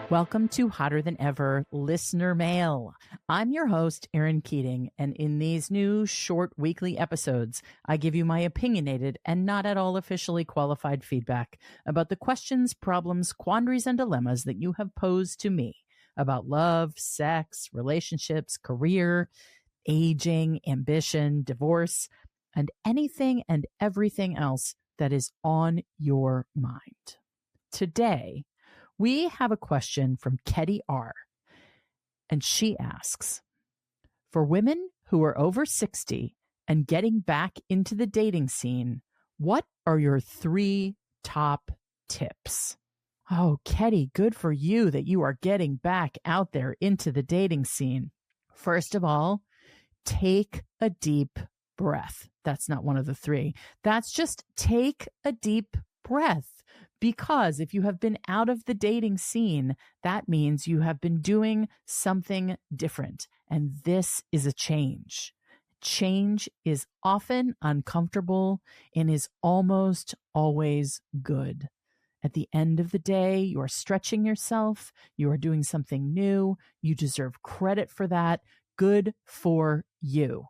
Welcome to Hotter Than Ever Listener Mail. I'm your host, Erin Keating, and in these new short weekly episodes, I give you my opinionated and not at all officially qualified feedback about the questions, problems, quandaries, and dilemmas that you have posed to me about love, sex, relationships, career, aging, ambition, divorce, and anything and everything else that is on your mind. Today, we have a question from Ketty R. And she asks, for women who are over 60 and getting back into the dating scene, what are your 3 top tips? Oh, Ketty, good for you that you are getting back out there into the dating scene. First of all, take a deep breath. That's not one of the 3. That's just take a deep breath. Because if you have been out of the dating scene, that means you have been doing something different. And this is a change. Change is often uncomfortable and is almost always good. At the end of the day, you are stretching yourself. You are doing something new. You deserve credit for that. Good for you.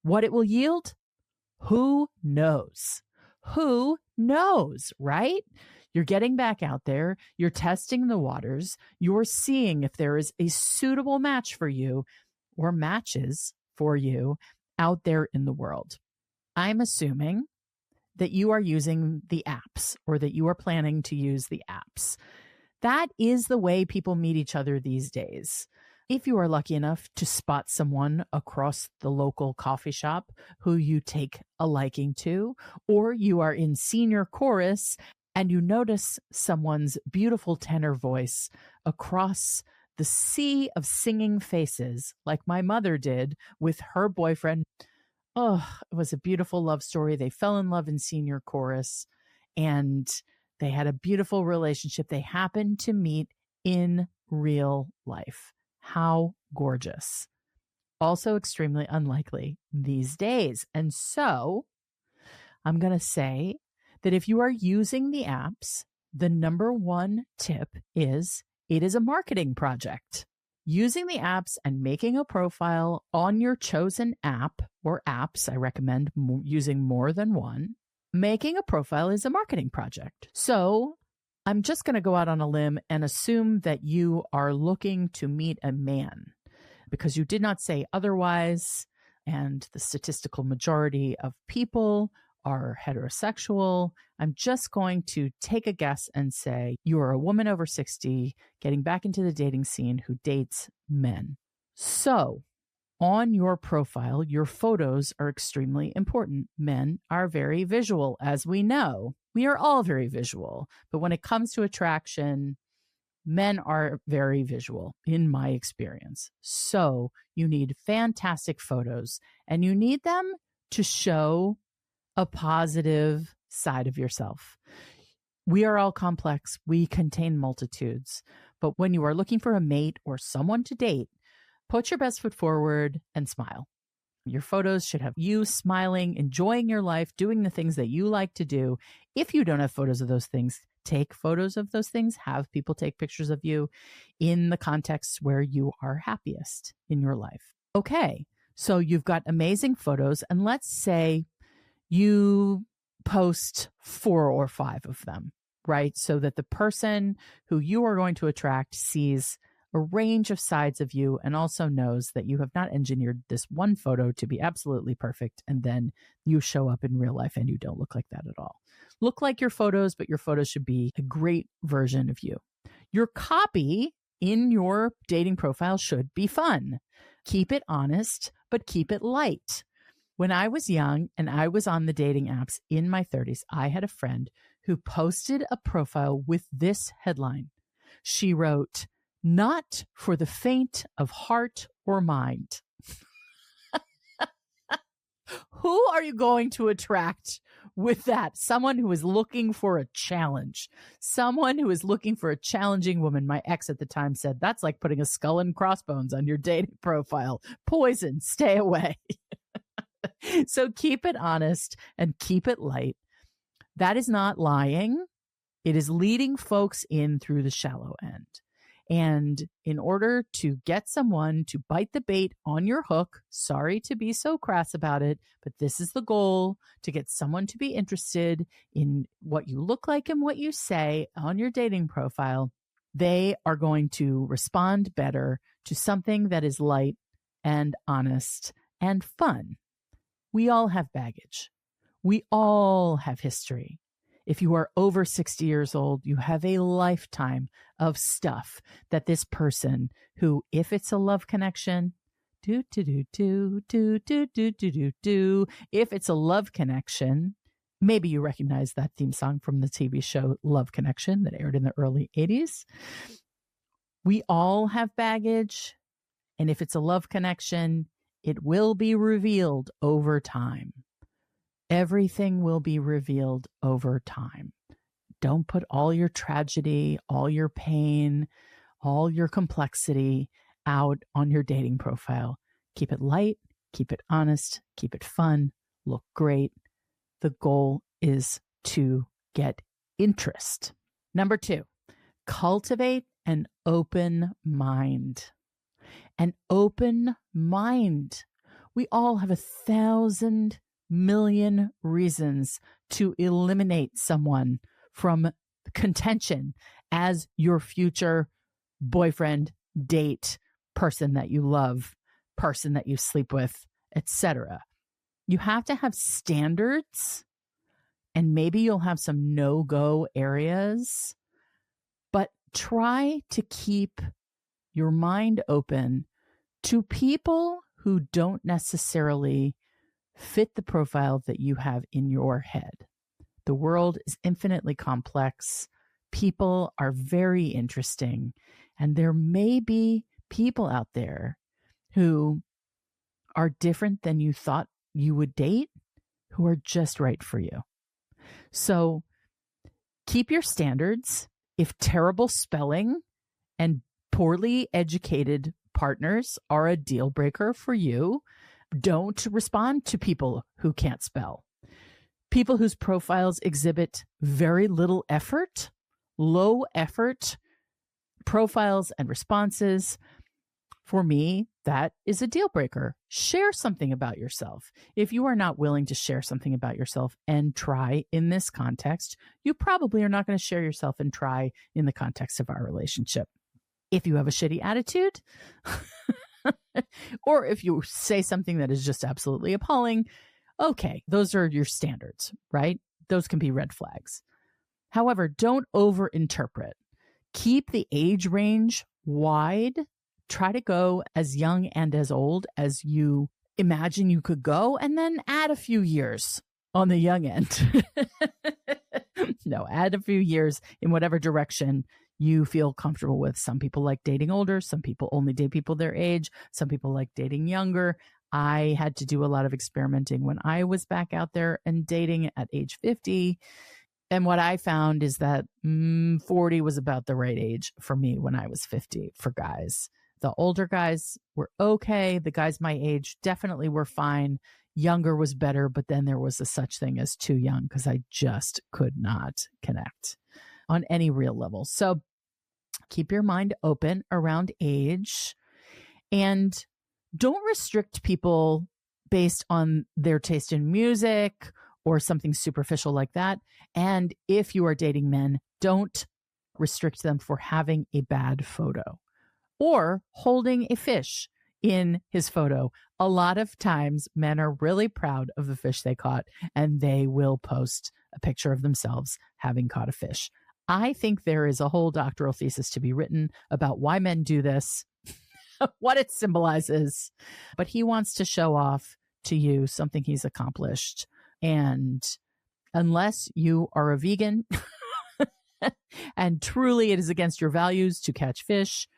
What it will yield? Who knows? Who knows, right? You're getting back out there. You're testing the waters. You're seeing if there is a suitable match for you or matches for you out there in the world. I'm assuming that you are using the apps or that you are planning to use the apps. That is the way people meet each other these days. If you are lucky enough to spot someone across the local coffee shop who you take a liking to, or you are in senior chorus and you notice someone's beautiful tenor voice across the sea of singing faces, like my mother did with her boyfriend. Oh, it was a beautiful love story. They fell in love in senior chorus and they had a beautiful relationship. They happened to meet in real life. How gorgeous. Also extremely unlikely these days. And so I'm going to say that if you are using the apps, the number 1 tip is it is a marketing project. Using the apps and making a profile on your chosen app or apps, I recommend using more than one. Making a profile is a marketing project. So I'm just going to go out on a limb and assume that you are looking to meet a man because you did not say otherwise. And the statistical majority of people are heterosexual. I'm just going to take a guess and say you are a woman over 60 getting back into the dating scene who dates men. So on your profile, your photos are extremely important. Men are very visual, as we know. We are all very visual, but when it comes to attraction, men are very visual in my experience. So you need fantastic photos and you need them to show a positive side of yourself. We are all complex. We contain multitudes. But when you are looking for a mate or someone to date, put your best foot forward and smile. Your photos should have you smiling, enjoying your life, doing the things that you like to do. If you don't have photos of those things, take photos of those things. Have people take pictures of you in the context where you are happiest in your life. Okay, so you've got amazing photos, and let's say you post 4 or 5 of them, right? So that the person who you are going to attract sees a range of sides of you and also knows that you have not engineered this one photo to be absolutely perfect. And then you show up in real life and you don't look like that at all. Look like your photos, but your photos should be a great version of you. Your copy in your dating profile should be fun. Keep it honest, but keep it light. When I was young and I was on the dating apps in my 30s, I had a friend who posted a profile with this headline. She wrote, "Not for the faint of heart or mind." Who are you going to attract with that? Someone who is looking for a challenge. Someone who is looking for a challenging woman. My ex at the time said, that's like putting a skull and crossbones on your dating profile. Poison, stay away. So keep it honest and keep it light. That is not lying. It is leading folks in through the shallow end. And in order to get someone to bite the bait on your hook, sorry to be so crass about it, but this is the goal, to get someone to be interested in what you look like and what you say on your dating profile. They are going to respond better to something that is light and honest and fun. We all have baggage. We all have history. If you are over 60 years old, you have a lifetime of stuff that this person who, if it's a love connection, if it's a love connection, maybe you recognize that theme song from the TV show Love Connection that aired in the early 80s. We all have baggage. And if it's a love connection, it will be revealed over time. Everything will be revealed over time. Don't put all your tragedy, all your pain, all your complexity out on your dating profile. Keep it light, keep it honest, keep it fun, look great. The goal is to get interest. Number 2, cultivate an open mind. An open mind. We all have 1,000 million reasons to eliminate someone from contention as your future boyfriend, date, person that you love, person that you sleep with, etc. You have to have standards, and maybe you'll have some no-go areas, but try to keep your mind open to people who don't necessarily fit the profile that you have in your head. The world is infinitely complex. People are very interesting. And there may be people out there who are different than you thought you would date, who are just right for you. So keep your standards. If terrible spelling and poorly educated partners are a deal breaker for you, don't respond to people who can't spell. People whose profiles exhibit very little effort, low effort profiles and responses. For me, that is a deal breaker. Share something about yourself. If you are not willing to share something about yourself and try in this context, you probably are not going to share yourself and try in the context of our relationship. If you have a shitty attitude, or if you say something that is just absolutely appalling, okay, those are your standards, right? Those can be red flags. However, don't overinterpret. Keep the age range wide. Try to go as young and as old as you imagine you could go, and then add a few years on the young end. No, add a few years in whatever direction you feel comfortable with. Some people like dating older. Some people only date people their age. Some people like dating younger. I had to do a lot of experimenting when I was back out there and dating at age 50. And what I found is that 40 was about the right age for me when I was 50 for guys. The older guys were okay. The guys my age definitely were fine. Younger was better, but then there was a such thing as too young because I just could not connect on any real level. So keep your mind open around age, and don't restrict people based on their taste in music or something superficial like that. And if you are dating men, don't restrict them for having a bad photo or holding a fish in his photo. A lot of times men are really proud of the fish they caught, and they will post a picture of themselves having caught a fish. I think there is a whole doctoral thesis to be written about why men do this, what it symbolizes, but he wants to show off to you something he's accomplished. And unless you are a vegan and truly it is against your values to catch fish,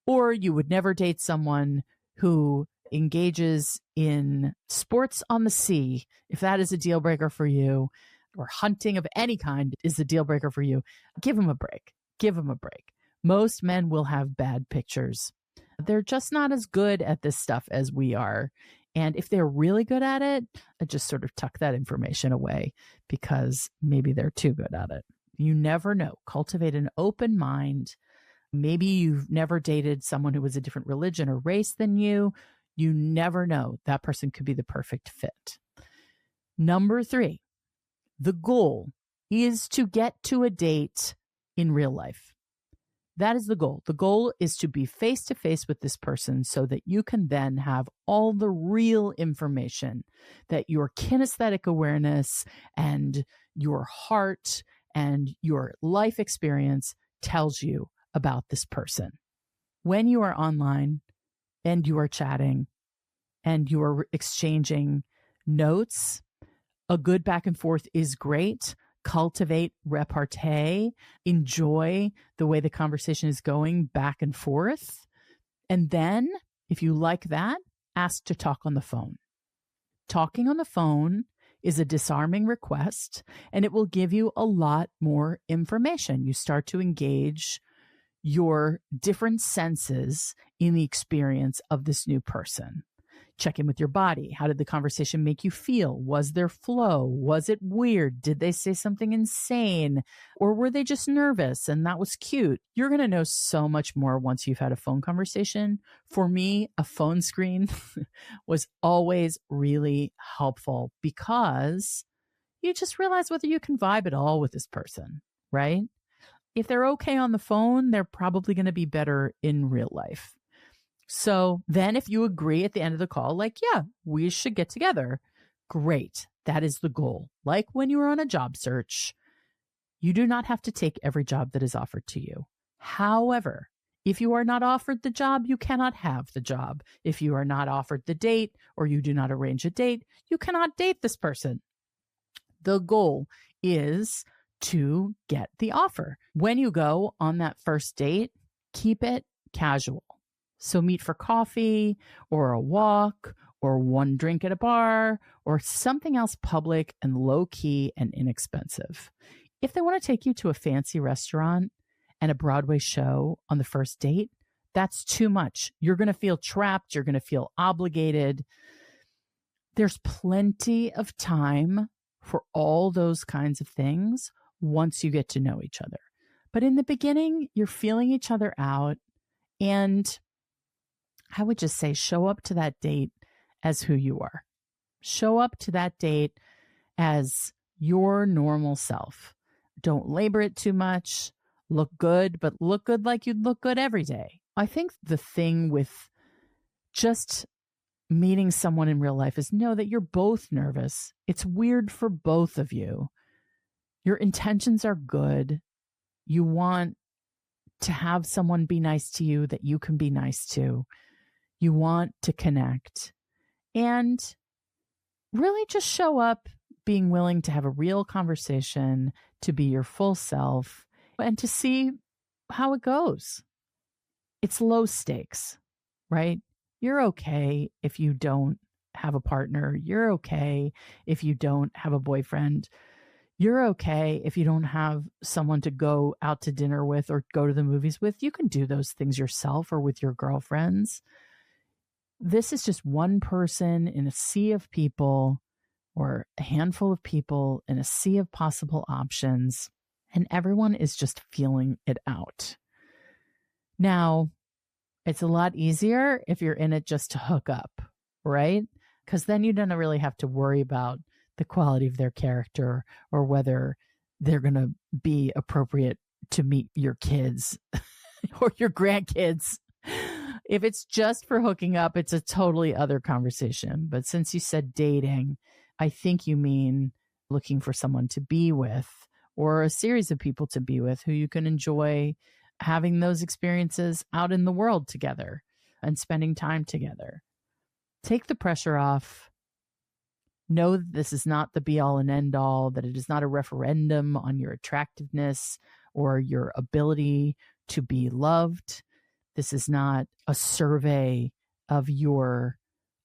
or you would never date someone who engages in sports on the sea, if that is a deal breaker for you, or hunting of any kind is a deal breaker for you, give him a break. Give him a break. Most men will have bad pictures. They're just not as good at this stuff as we are. And if they're really good at it, I just sort of tuck that information away because maybe they're too good at it. You never know. Cultivate an open mind. Maybe you've never dated someone who was a different religion or race than you. You never know. That person could be the perfect fit. Number 3, the goal is to get to a date in real life. That is the goal. The goal is to be face to face with this person so that you can then have all the real information that your kinesthetic awareness and your heart and your life experience tells you about this person. When you are online and you are chatting and you are exchanging notes, a good back and forth is great. Cultivate repartee, enjoy the way the conversation is going back and forth. And then, if you like that, ask to talk on the phone. Talking on the phone is a disarming request, and it will give you a lot more information. You start to engage your different senses in the experience of this new person. Check in with your body. How did the conversation make you feel? Was there flow? Was it weird? Did they say something insane? Or were they just nervous and that was cute? You're going to know so much more once you've had a phone conversation. For me, a phone screen was always really helpful because you just realize whether you can vibe at all with this person, right? If they're okay on the phone, they're probably going to be better in real life. So then if you agree at the end of the call, like, yeah, we should get together, great. That is the goal. Like when you are on a job search, you do not have to take every job that is offered to you. However, if you are not offered the job, you cannot have the job. If you are not offered the date or you do not arrange a date, you cannot date this person. The goal is to get the offer. When you go on that first date, keep it casual. So meet for coffee or a walk or one drink at a bar or something else public and low key and inexpensive. If they want to take you to a fancy restaurant and a Broadway show on the first date, that's too much. You're going to feel trapped. You're going to feel obligated. There's plenty of time for all those kinds of things once you get to know each other. But in the beginning, you're feeling each other out, and I would just say show up to that date as who you are. Show up to that date as your normal self. Don't labor it too much. Look good, but look good like you'd look good every day. I think the thing with just meeting someone in real life is know that you're both nervous. It's weird for both of you. Your intentions are good. You want to have someone be nice to you that you can be nice to. You want to connect and really just show up being willing to have a real conversation, to be your full self, and to see how it goes. It's low stakes, right? You're okay if you don't have a partner. You're okay if you don't have a boyfriend. You're okay if you don't have someone to go out to dinner with or go to the movies with. You can do those things yourself or with your girlfriends. This is just one person in a sea of people or a handful of people in a sea of possible options, and everyone is just feeling it out. Now, it's a lot easier if you're in it just to hook up, right? Because then you don't really have to worry about the quality of their character or whether they're going to be appropriate to meet your kids or your grandkids. If it's just for hooking up, it's a totally other conversation. But since you said dating, I think you mean looking for someone to be with or a series of people to be with who you can enjoy having those experiences out in the world together and spending time together. Take the pressure off. Know that this is not the be all and end all, that it is not a referendum on your attractiveness or your ability to be loved. This is not a survey of your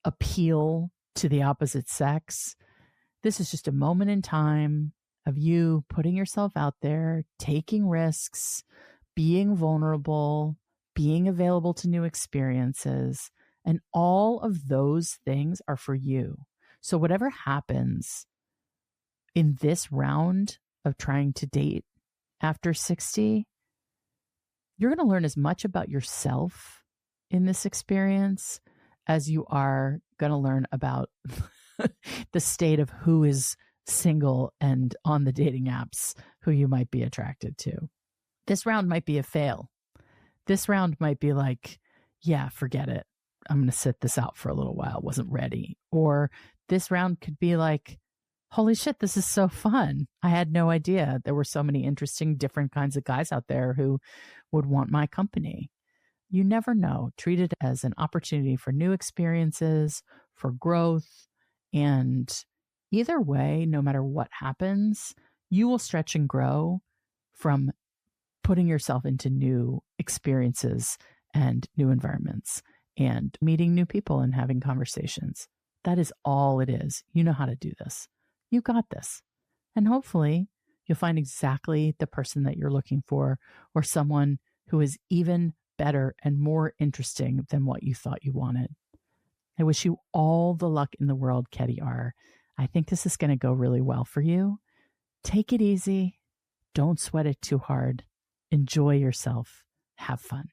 appeal to the opposite sex. This is just a moment in time of you putting yourself out there, taking risks, being vulnerable, being available to new experiences. And all of those things are for you. So whatever happens in this round of trying to date after 60, You're going to learn as much about yourself in this experience as you are going to learn about the state of who is single and on the dating apps, who you might be attracted to. This round might be a fail. This round might be like, yeah, forget it. I'm going to sit this out for a little while. Wasn't ready. Or this round could be like, holy shit, this is so fun. I had no idea there were so many interesting, different kinds of guys out there who would want my company. You never know. Treat it as an opportunity for new experiences, for growth. And either way, no matter what happens, you will stretch and grow from putting yourself into new experiences and new environments and meeting new people and having conversations. That is all it is. You know how to do this. You got this. And hopefully you'll find exactly the person that you're looking for, or someone who is even better and more interesting than what you thought you wanted. I wish you all the luck in the world, Ketty R. I think this is going to go really well for you. Take it easy. Don't sweat it too hard. Enjoy yourself. Have fun.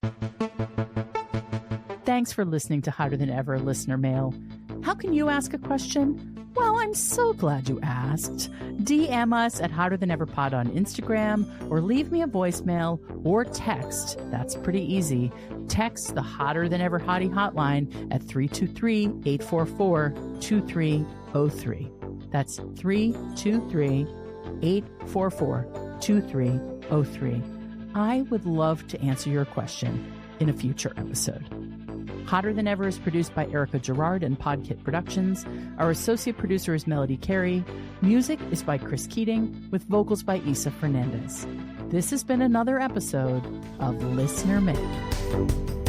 Thanks for listening to Hotter Than Ever Listener Mail. How can you ask a question? Well, I'm so glad you asked. DM us at Hotter Than Ever Pod on Instagram, or leave me a voicemail or text. That's pretty easy. Text the Hotter Than Ever Hottie hotline at 323-844-2303. That's 323-844-2303. I would love to answer your question in a future episode. Hotter Than Ever is produced by Erica Gerard and Podkit Productions. Our associate producer is Melody Carey. Music is by Chris Keating, with vocals by Isa Fernandez. This has been another episode of Listener Mail.